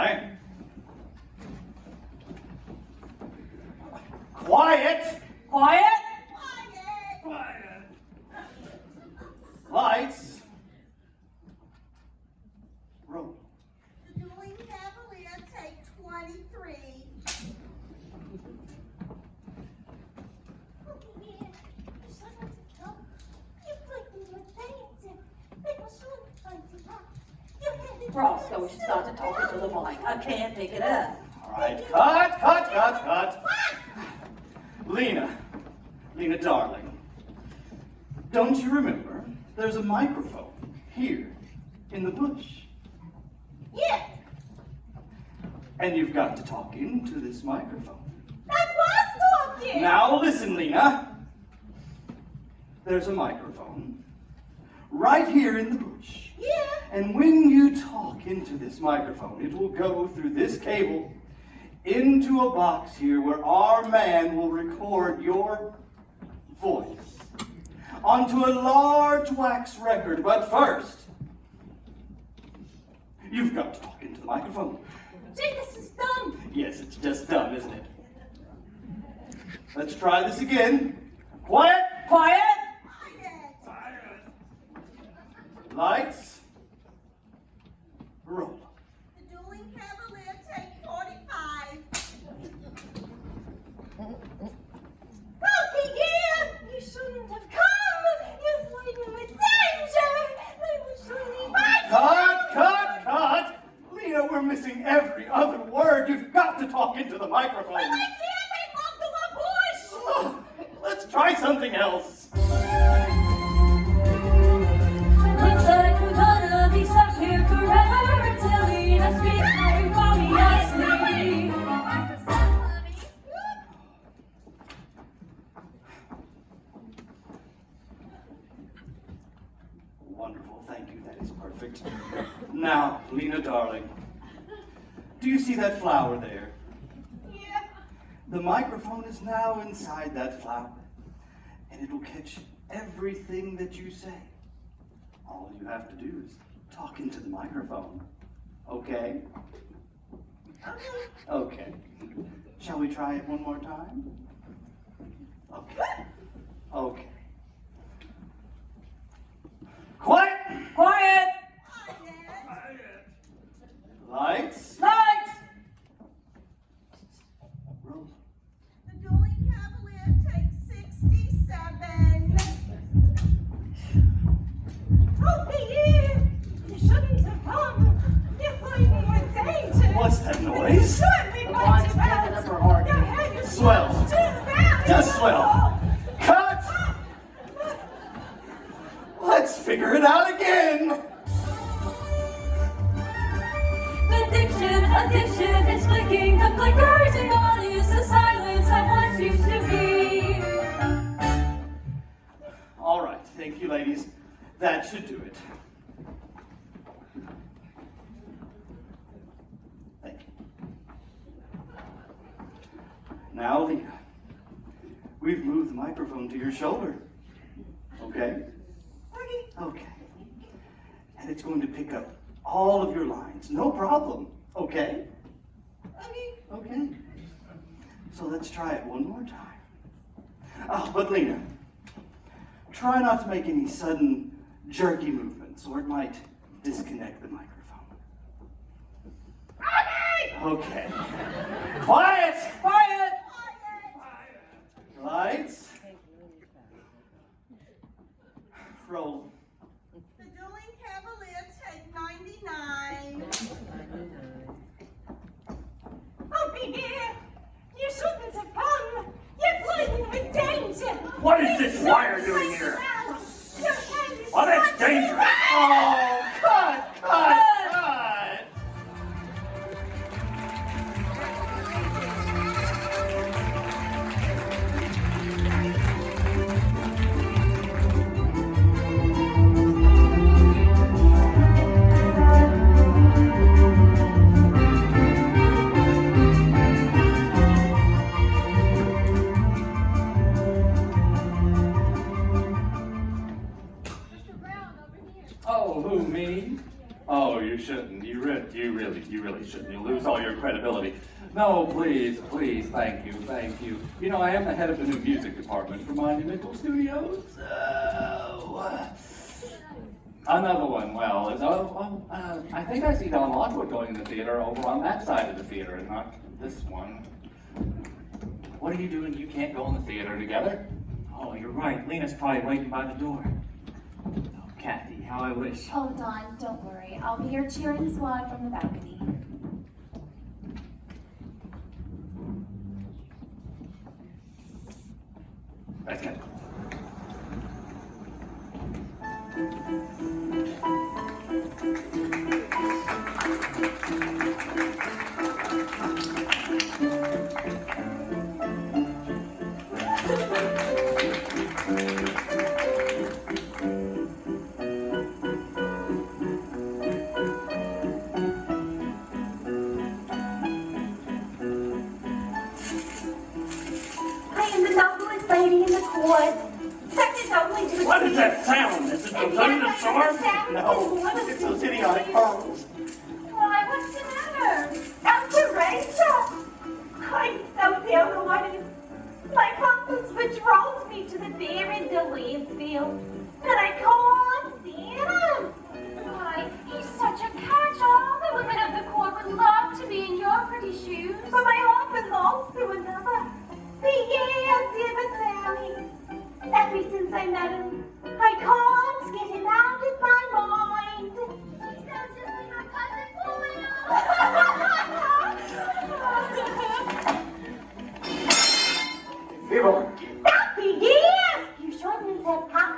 try. Quiet! Quiet. Quiet! Lights. Roll. The dueling cavalier, take 23. Roscoe started talking to the mic. I can't pick it up. All right, cut. Lena, darling, don't you remember there's a microphone here in the bush? Yeah, And you've got to talk into this microphone. I was talking. Now listen, Lena. There's a microphone right here in the bush. Yeah, And when you talk into this microphone, it will go through this cable into a box here where our man will record your voice onto a large wax record. But first, you've got to talk into the microphone. gee, this is dumb. Yes, it's just dumb, isn't it? Let's try this again. Quiet! Quiet. Lights. Roll. The dueling cavalier, take 45. Puppy dear, you shouldn't have come. You're fighting with danger. They will surely bite. Cut! Lena, we're missing every other word. You've got to talk into the microphone. But I can't make love to a bush. Oh, let's try something else. Looks like we're gonna be stuck here forever until Lena speaks very obviously. Wonderful, thank you. That is perfect. Now, Lena, darling, do you see that flower there? Yeah. The microphone is now inside that flower, and it will catch everything that you say. All you have to do is talk into the microphone. Okay? Okay. Shall we try it one more time? Okay. Okay. Quiet! Quiet. Lights. Lights. Roll. The dueling cavalier, take 67. Puppy dear, you shouldn't have come. You're fighting with danger. What's that noise? Certainly Mine's picking picking up her heart. Your head is Swell. too bad. Just swell. Cut! Let's figure it out again. Addiction is flicking the flickers and gone is the silence that once used to be. All right, thank you, ladies. That should do it. Thank you. Now, Lena, we've moved the microphone to your shoulder. Okay? Okay. And it's going to pick up all of your lines. No problem. Okay? Okay. So let's try it one more time. Oh, but Lena, try not to make any sudden jerky movements or it might disconnect the microphone. Okay. Quiet! Quiet. Lights. Roll. The dueling cavalier, take 99. Puppy dear, you shouldn't have come. You're fighting with danger. What is this wire doing here? Oh, that's dangerous. Oh, cut! Oh, who You really shouldn't. You'll lose all your credibility. No, please, please, thank you, thank you. You know, I am the head of the new music department for Monumental Studios. Another one, well, is, I think I see Don Lockwood going to the theater over on that side of the theater and not this one. What are you doing? You can't go in the theater together? Oh, you're right. Lena's probably waiting by the door. Oh, Kathy, how I wish. Oh, Don, don't worry. I'll be your cheering squad from the balcony. Let's go. What is that sound? Is it the thunderstorm? No, it's those idiotic pearls. Why, what's the matter? Uncle Rachel! I'm so filled with what is my compass which rolls me to the beer in the Leesfield, and I can't stand him. Why, he's such a catch. All the women of the court would love to be in your pretty shoes. But my heart belongs to another. The years Sammy. Ever since I met him, I can't get him out of my mind. He sounds just like my cousin Paulina. People, That begins! You shouldn't have come.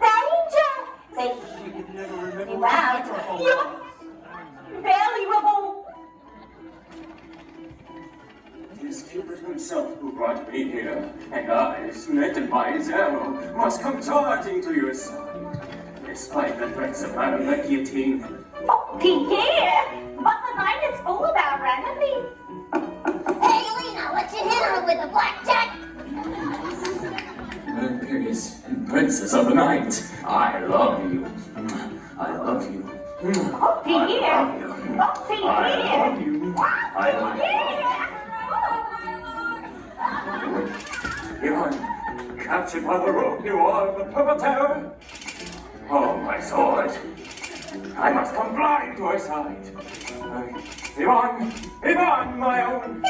Danger! She could never remember Wow. what the microphone was. You're valuable. it is Cupid himself who brought me here, and I, smitten by his arrow, must come charging to your side, despite the threats of Madame the Guillotine. Oh, Pierre! But the night is full of our enemies. Hey, Lena, let's you hit her with a blackjack. Mercurius and Princess of the Night, I love you. I love you. Oh, I Pierre! love you. Oh, Pierre! I love you. I love you. You're captured by the rope. You are the perpetrator. Oh, my sword. I must come flying to her side. Yvonne, my own.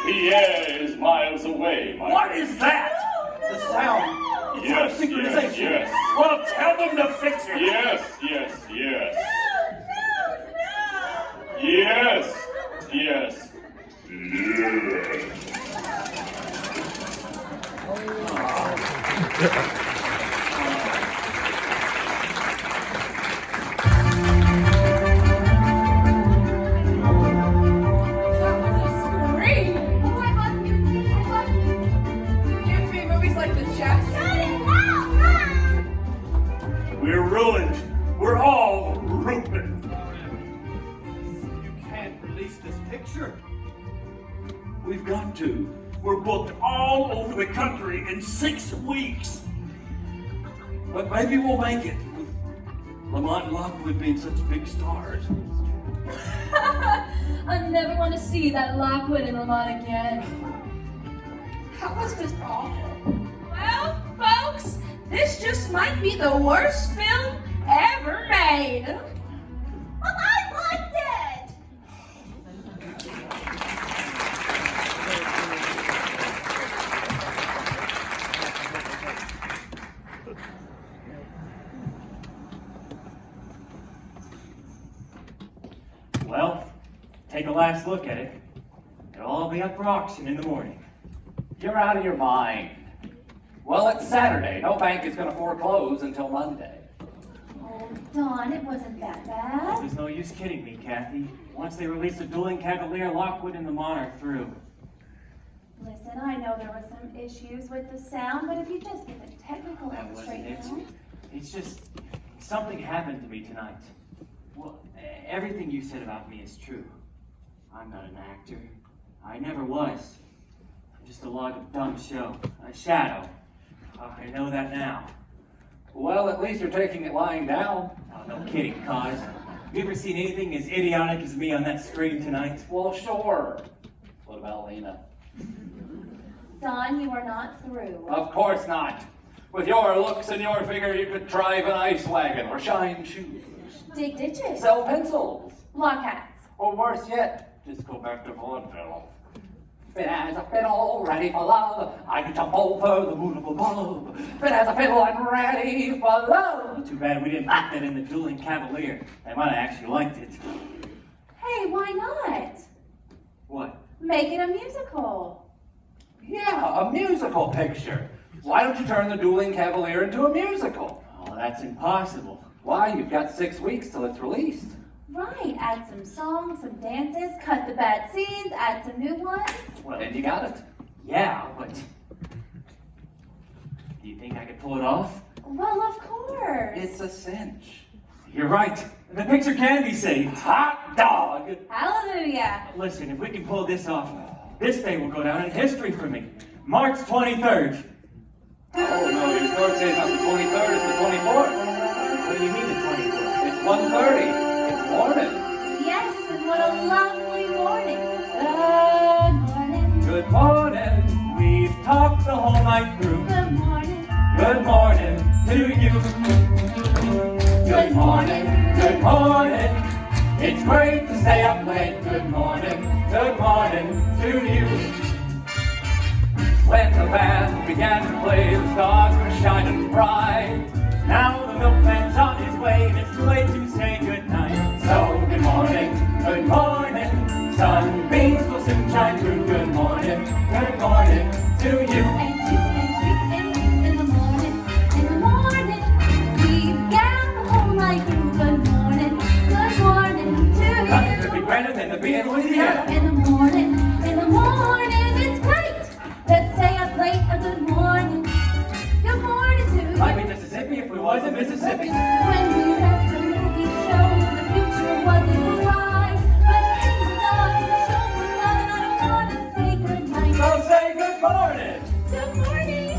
Pierre is miles away, my What is that? The sound. It's not Yes, synchronization. yes, yes. Well, tell them to fix it. Yes, yes, yes. Yes, Scream! Oh, I love you. I love you. Give me movies like The Chef. We're ruined. We're all ruined. You can't release this picture. We've got to. We're booked all over the country in 6 weeks. But maybe we'll make it with Lamont and Lockwood being such big stars. I never want to see that Lockwood and Lamont again. That was just awful. Well, folks, this just might be the worst film ever made. Well, I liked it. Well, take a last look at it. It'll all be up for auction in the morning. You're out of your mind. Well, it's Saturday. No bank is going to foreclose until Monday. Oh, Don, it wasn't that bad. There's no use kidding me, Kathy. Once they release the Dueling Cavalier, Lockwood and the Monarch through. Listen, I know there were some issues with the sound, but if you just get the technical That end wasn't straight it. out. It's just something happened to me tonight. Well, everything you said about me is true. I'm not an actor. I never was. I'm just a log of dumb show. A shadow. I know that now. Well, at least you're taking it lying down. Oh, no kidding, cause you ever seen anything as idiotic as me on that screen tonight? Well, sure. What about Lena? Don, you are not through. Of course not. With your looks and your figure, you could drive an ice wagon or shine shoes. Dig ditches. Sell pencils. Block hats. Or worse yet, just go back to vaudeville. Fit as a fiddle, ready for love. I can jump over the moon above. Fit as a fiddle and ready for love. Too bad we didn't put that in the Dueling Cavalier. They might have actually liked it. Hey, why not? What? Make it a musical. Yeah, a musical picture. Why don't you turn the Dueling Cavalier into a musical? Oh, that's impossible. Why? You've got 6 weeks till it's released. Right, add some songs, some dances, cut the bad scenes, add some new ones. Well, And you got it. yeah, but do you think I could pull it off? Well, of course. It's a cinch. You're right. The picture can be saved. Hot dog! Hallelujah. Listen, if we can pull this off, this day will go down in history for me. March 23rd. Oh no, your store says not the 23rd, it's the 24th. What do you mean the 24th? It's 1:30. It's morning. Yes, and what a lovely morning. Good morning. Good morning. We've talked the whole night through. Good morning. Good morning to you. Good morning. Good morning. It's great to stay up late. Good morning. Good morning to you. When the band began to play, the stars were shining bright. Now the milkman's on his way, and it's too late to say goodnight. So good morning, good morning. Sunbeams will soon shine through. Good morning to you. And you in the morning, we've got the whole night through. Good morning to you. Nothing could be grander than to be in Louisiana. In the morning, it's great. Let's stay up late. A good morning to you. Like Mississippi if we was in Mississippi. When we left the movie show, the future wasn't bright. But things on the show was on, and I want to say goodnight. So say good morning. Good morning.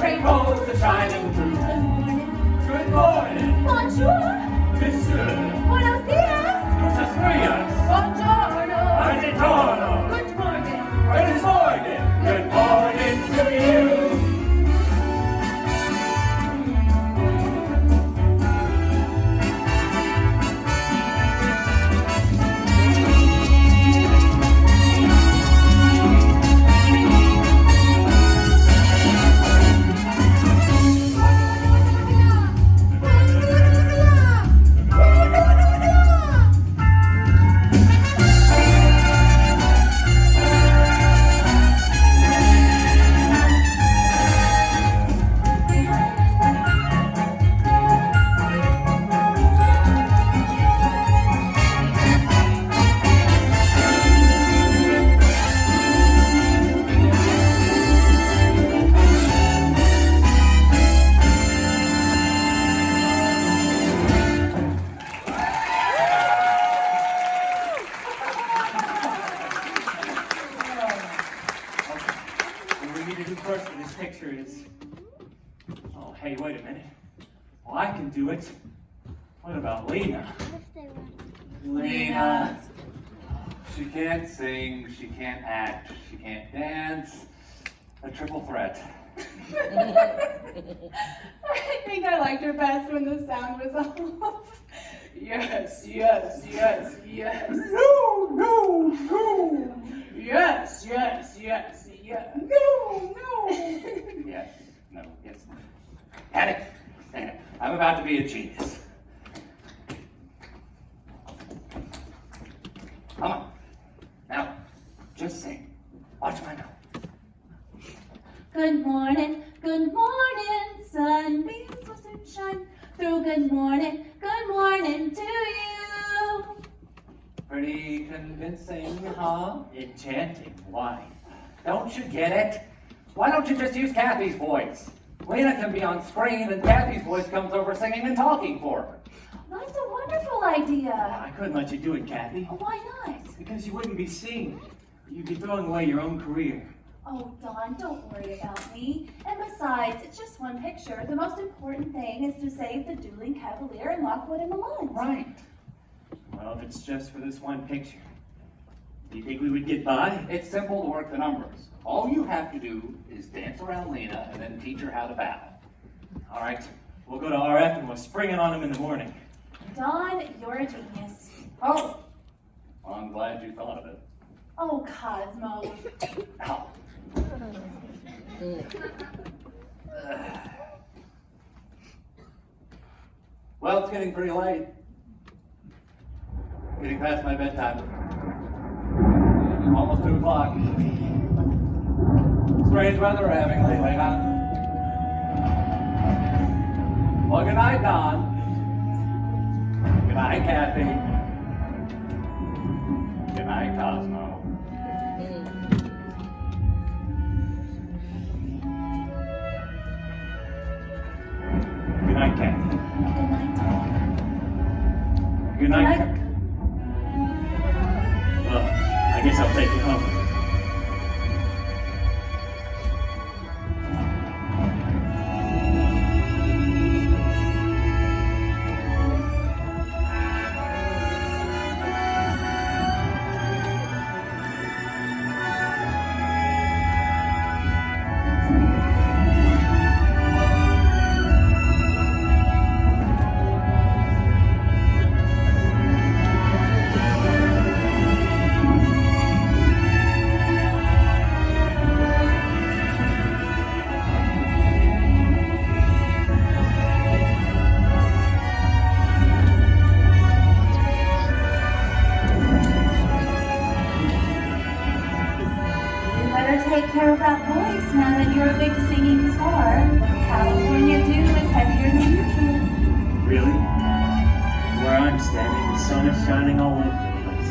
Rainbows are shining through. Good morning. Good morning, Bonjour. Monsieur. Buenos dias. Muchas gracias. Buongiorno. Buongiorno. Good morning. Good morning. Good morning to you. Hey, wait a minute. Well, I can do it. What about Lena? Lena. She can't sing, she can't act, she can't dance. A triple threat. I think I liked her best when the sound was off. Yes, yes, yes, yes. No, no, no. Yes, yes, yes, yes. No, no. Yes, no, yes. Panic. I'm about to be a genius. Come on. Now, just sing. Watch my mouth. Good morning, sunbeams will soon shine through. Good morning to you. Pretty convincing, huh? Enchanting. Why? Don't you get it? Why don't you just use Kathy's voice? Lena can be on screen and Kathy's voice comes over singing and talking for her. That's a wonderful idea. I couldn't let you do it, Kathy. Why not? Because you wouldn't be seen. You'd be throwing away your own career. Oh, Dawn, don't worry about me. And besides, it's just one picture. The most important thing is to save the Dueling Cavalier and Lockwood and Malone. Right. Well, if it's just for this one picture, do you think we would get by? It's simple to work the numbers. All you have to do is dance around Lena and then teach her how to bow. All right, we'll go to RF and we'll spring it on him in the morning. Don, you're a genius. Oh, well, I'm glad you thought of it. Oh, Cosmo. Ow. Well, it's getting pretty late. Getting past my bedtime. Almost 2 o'clock. Strange weather we're having lately, huh? Well, good night, Don. Good night, Kathy. Good night, Cosmo. Good night, Kathy. Good night, Don. Good night. Well, I guess I'll take you home. Take care of that voice now that you're a big singing star. California dew is heavier than usual. Really? Where I'm standing, the sun is shining all over the place.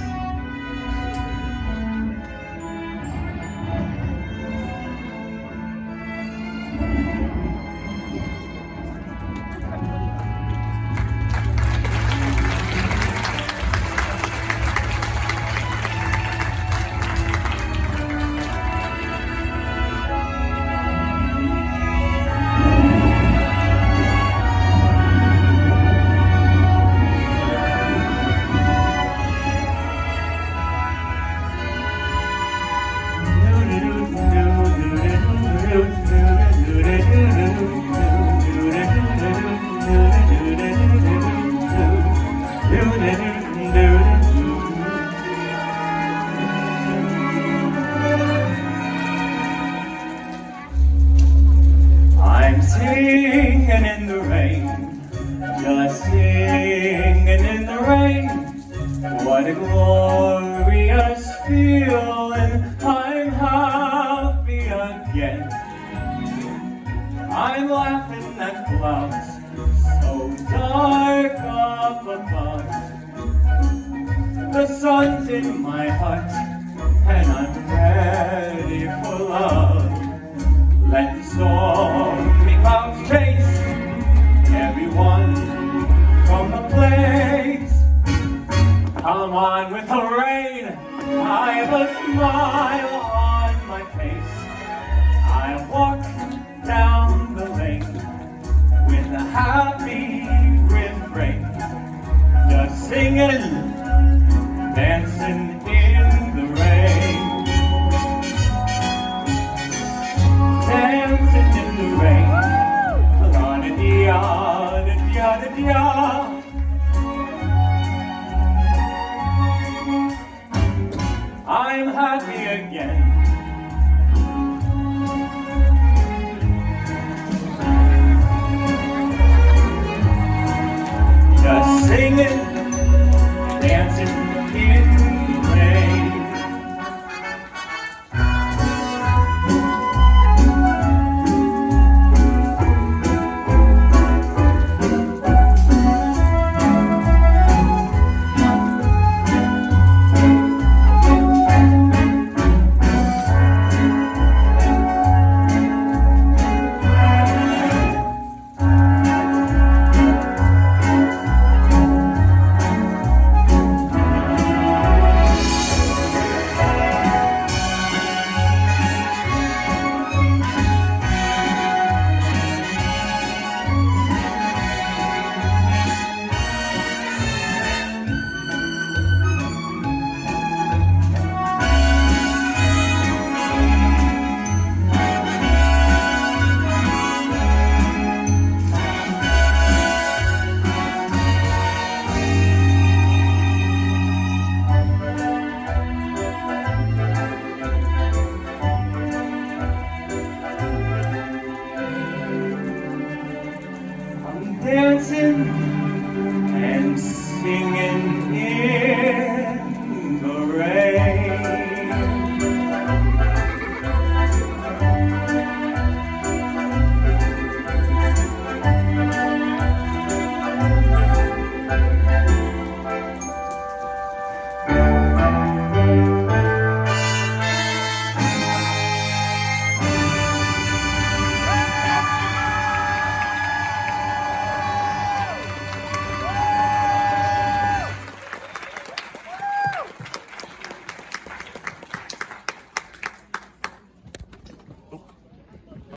I'm singing in the rain, just singing in the rain. What a glorious feeling, I'm happy again. I'm laughing at clouds so dark up above. The sun's in my heart and I'm ready for love. Let the stormy clouds chase everyone from the place. Come on with the rain, I have a smile on my face. I walk down the lane with a happy refrain, just singing, dancing in the rain. Dancing in the rain, la-da-dee-ah-da-dee-ah-da-dee-ah. I'm happy again. Just singing, dancing in the rain. singing